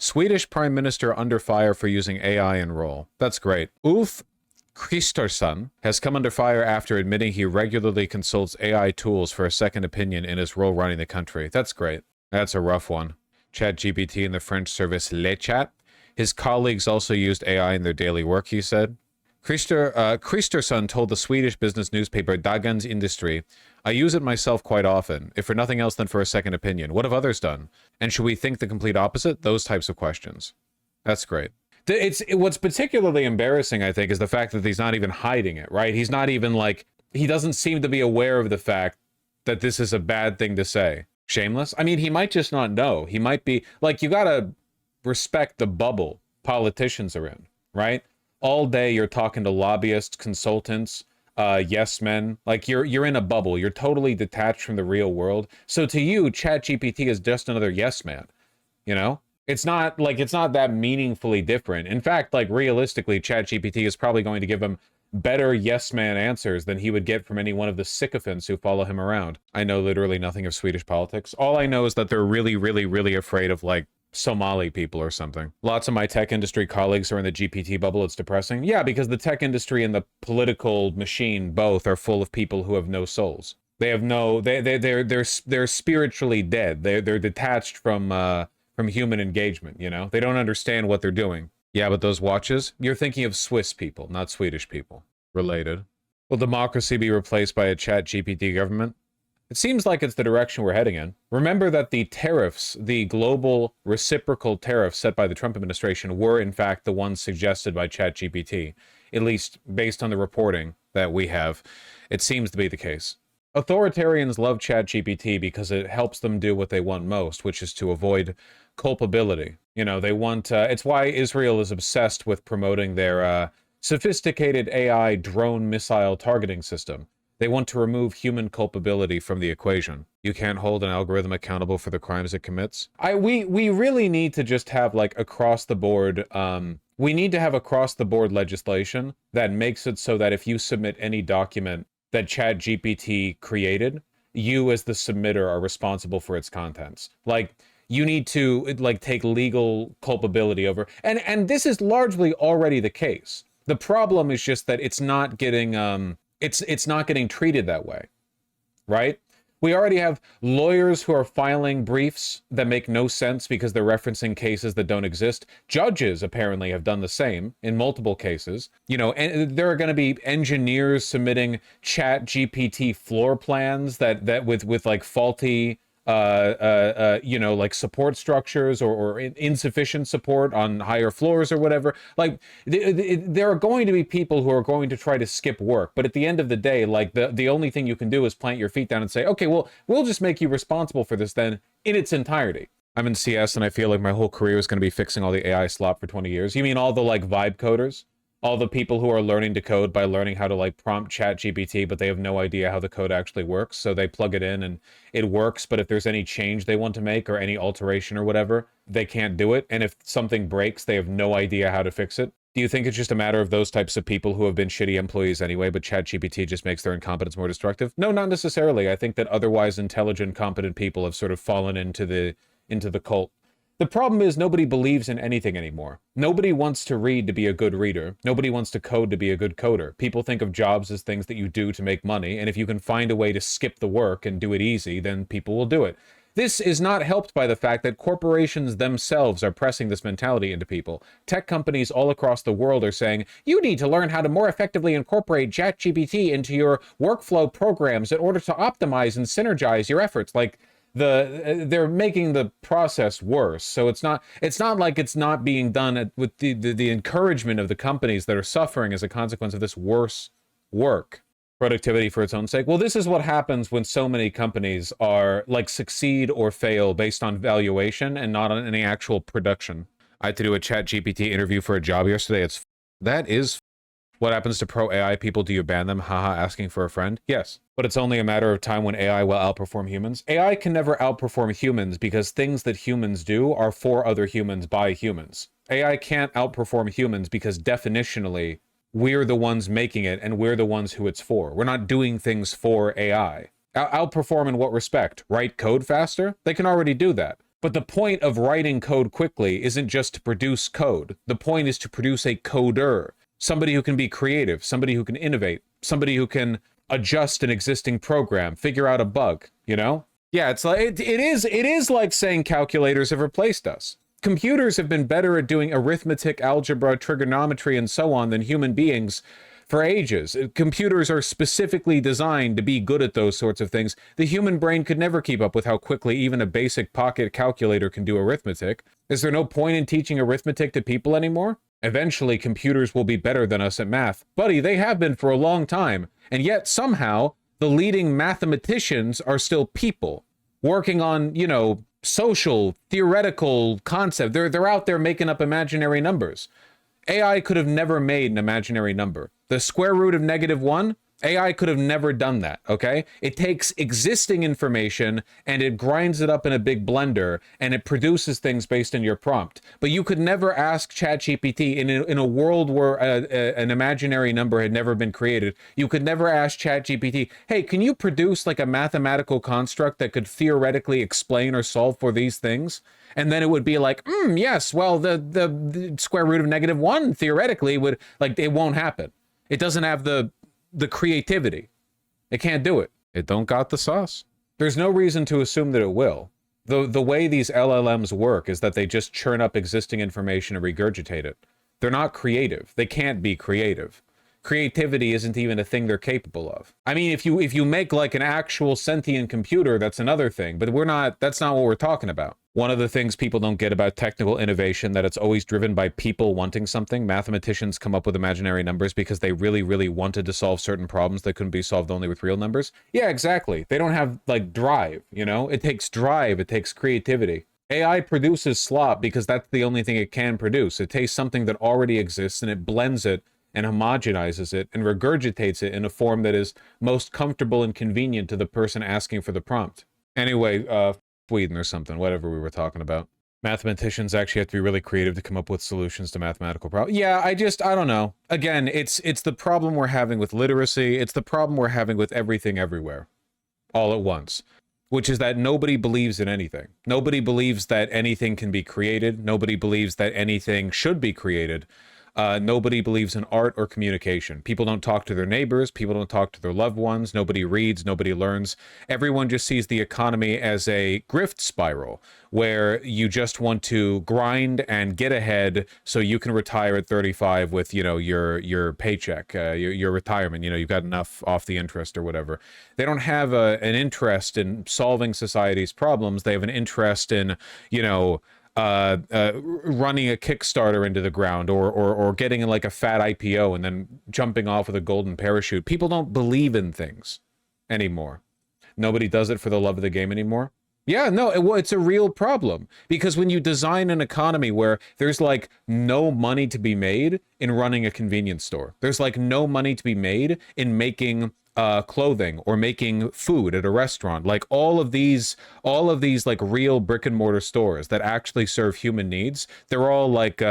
Swedish Prime Minister under fire for using AI in role. That's great. Ulf Kristersson has come under fire after admitting he regularly consults AI tools for a second opinion in his role running the country. That's great. That's a rough one. ChatGPT and the French service LeChat. His colleagues also used AI in their daily work, he said. Kristersson told the Swedish business newspaper Dagens Industri, I use it myself quite often, if for nothing else than for a second opinion. What have others done? And should we think the complete opposite? Those types of questions. That's great. What's particularly embarrassing, I think, is the fact that he's not even hiding it, right? He's not even like, he doesn't seem to be aware of the fact that this is a bad thing to say. Shameless? I mean, he might just not know. He might be, like, you gotta respect the bubble politicians are in, right? All day you're talking to lobbyists, consultants, yes men. Like you're in a bubble. You're totally detached from the real world. So to you, ChatGPT is just another yes man. You know? It's not that meaningfully different. In fact, like realistically, ChatGPT is probably going to give him better yes man answers than he would get from any one of the sycophants who follow him around. I know literally nothing of Swedish politics. All I know is that they're really, really, really afraid of like Somali people or something. Lots of my tech industry colleagues are in the GPT bubble. It's depressing. Yeah, because the tech industry and the political machine both are full of people who have no souls. They have no, they're spiritually dead. They're detached from human engagement, you know? They don't understand what they're doing. Yeah, but those watches, you're thinking of Swiss people, not Swedish people. Related. Will democracy be replaced by a ChatGPT government? It seems like it's the direction we're heading in. Remember that the tariffs, the global reciprocal tariffs set by the Trump administration were in fact the ones suggested by ChatGPT, at least based on the reporting that we have. It seems to be the case. Authoritarians love ChatGPT because it helps them do what they want most, which is to avoid culpability. You know, they want, it's why Israel is obsessed with promoting their sophisticated AI drone missile targeting system. They want to remove human culpability from the equation. You can't hold an algorithm accountable for the crimes it commits. We really need to just have like across the board, we need to have across the board legislation that makes it so that if you submit any document that ChatGPT created, you as the submitter are responsible for its contents. Like you need to like take legal culpability over, and this is largely already the case. The problem is just that it's not getting, it's not getting treated that way, right? We already have lawyers who are filing briefs that make no sense because they're referencing cases that don't exist. Judges apparently have done the same in multiple cases. You know, and there are going to be engineers submitting ChatGPT floor plans that with like faulty you know, like support structures or insufficient support on higher floors or whatever. Like there are going to be people who are going to try to skip work, but at the end of the day, like the only thing you can do is plant your feet down and say, okay, well, we'll just make you responsible for this then in its entirety. I'm in CS and I feel like my whole career is going to be fixing all the AI slop for 20 years. You mean all the like vibe coders? All the people who are learning to code by learning how to like prompt ChatGPT, but they have no idea how the code actually works. So they plug it in and it works. But if there's any change they want to make or any alteration or whatever, they can't do it. And if something breaks, they have no idea how to fix it. Do you think it's just a matter of those types of people who have been shitty employees anyway, but ChatGPT just makes their incompetence more destructive? No, not necessarily. I think that otherwise intelligent, competent people have sort of fallen into the cult. The problem is nobody believes in anything anymore. Nobody wants to read to be a good reader. Nobody wants to code to be a good coder. People think of jobs as things that you do to make money, and if you can find a way to skip the work and do it easy, then people will do it. This is not helped by the fact that corporations themselves are pressing this mentality into people. Tech companies all across the world are saying, you need to learn how to more effectively incorporate ChatGPT into your workflow programs in order to optimize and synergize your efforts. Like, they're making the process worse. So it's not like it's not being done with the encouragement of the companies that are suffering as a consequence of this worse work. Productivity for its own sake. Well, this is what happens when so many companies are like succeed or fail based on valuation and not on any actual production. I had to do a ChatGPT interview for a job yesterday. That is what happens to pro AI people. Do you ban them? Haha, asking for a friend. Yes, but it's only a matter of time when AI will outperform humans. AI can never outperform humans because things that humans do are for other humans by humans. AI can't outperform humans because definitionally we're the ones making it and we're the ones who it's for. We're not doing things for AI. Outperform in what respect? Write code faster? They can already do that. But the point of writing code quickly isn't just to produce code. The point is to produce a coder, somebody who can be creative, somebody who can innovate, somebody who can adjust an existing program, figure out a bug, you know? Yeah, it's like it is like saying calculators have replaced us. Computers have been better at doing arithmetic, algebra, trigonometry, and so on than human beings for ages. Computers are specifically designed to be good at those sorts of things. The human brain could never keep up with how quickly even a basic pocket calculator can do arithmetic. Is there no point in teaching arithmetic to people anymore? Eventually, computers will be better than us at math. Buddy, they have been for a long time. And yet, somehow, the leading mathematicians are still people working on, you know, social, theoretical concept. They're out there making up imaginary numbers. AI could have never made an imaginary number. The square root of -1, AI could have never done that, okay? It takes existing information and it grinds it up in a big blender and it produces things based on your prompt. But you could never ask ChatGPT in a world where an imaginary number had never been created. You could never ask ChatGPT, hey, can you produce like a mathematical construct that could theoretically explain or solve for these things? And then it would be like, yes, well, the square root of -1 theoretically would, like, it won't happen. It doesn't have the creativity. It can't do it. It don't got the sauce. There's no reason to assume that it will. The way these LLMs work is that they just churn up existing information and regurgitate it. They're not creative. They can't be creative. Creativity isn't even a thing they're capable of. I mean, if you make like an actual sentient computer, that's another thing, but that's not what we're talking about. One of the things people don't get about technical innovation, that it's always driven by people wanting something. Mathematicians come up with imaginary numbers because they really, really wanted to solve certain problems that couldn't be solved only with real numbers. Yeah, exactly. They don't have like drive, you know? It takes drive, it takes creativity. AI produces slop because that's the only thing it can produce. It takes something that already exists and it blends it and homogenizes it and regurgitates it in a form that is most comfortable and convenient to the person asking for the prompt. Anyway, Sweden or something, whatever we were talking about. Mathematicians actually have to be really creative to come up with solutions to mathematical problems. Yeah, I don't know. Again, it's the problem we're having with literacy. It's the problem we're having with everything everywhere, all at once, which is that nobody believes in anything. Nobody believes that anything can be created. Nobody believes that anything should be created. Nobody believes in art or communication. People don't talk to their neighbors. People don't talk to their loved ones. Nobody reads. Nobody learns. Everyone just sees the economy as a grift spiral where you just want to grind and get ahead so you can retire at 35 with, you know, your paycheck, your retirement. You know, you've got enough off the interest or whatever. They don't have an interest in solving society's problems. They have an interest in, you know, running a Kickstarter into the ground or getting like a fat IPO and then jumping off with a golden parachute. People don't believe in things anymore. Nobody does it for the love of the game anymore. Yeah, no, it's a real problem because when you design an economy where there's like no money to be made in running a convenience store, there's like no money to be made in making clothing or making food at a restaurant, like all of these like real brick and mortar stores that actually serve human needs, they're all like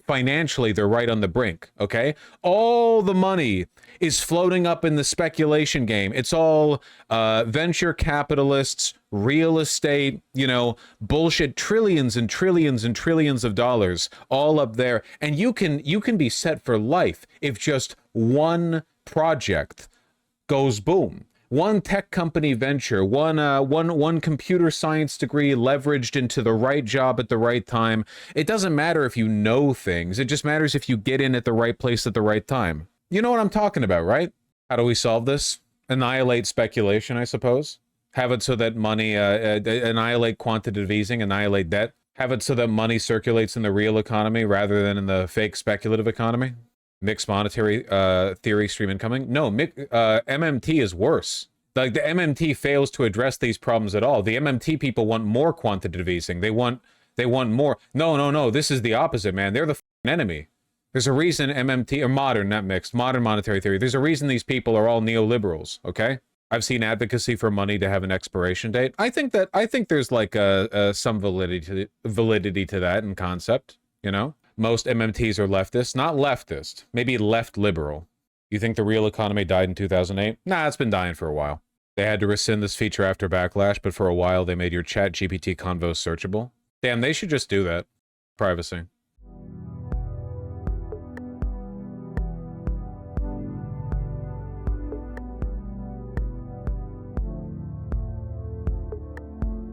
financially they're right on the brink. Okay, all the money is floating up in the speculation game. It's all venture capitalists, real estate, you know, bullshit, trillions and trillions and trillions of dollars all up there, and you can be set for life if just one project goes boom. One tech company venture, one computer science degree leveraged into the right job at the right time. It doesn't matter if you know things. It just matters if you get in at the right place at the right time. You know what I'm talking about, right? How do we solve this? Annihilate speculation, I suppose. Have it so that money, annihilate quantitative easing, annihilate debt. Have it so that money circulates in the real economy rather than in the fake speculative economy. Mixed monetary theory stream incoming. No, MMT is worse. Like the MMT fails to address these problems at all. The MMT people want more quantitative easing. They want more. No. This is the opposite, man. They're the f***ing enemy. There's a reason MMT or modern, not mixed, modern monetary theory. There's a reason these people are all neoliberals. Okay. I've seen advocacy for money to have an expiration date. I think there's like some validity to that in concept. You know. Most MMTs are leftist. Not leftist. Maybe left liberal. You think the real economy died in 2008? Nah, it's been dying for a while. They had to rescind this feature after backlash, but for a while they made your ChatGPT convos searchable. Damn, they should just do that. Privacy.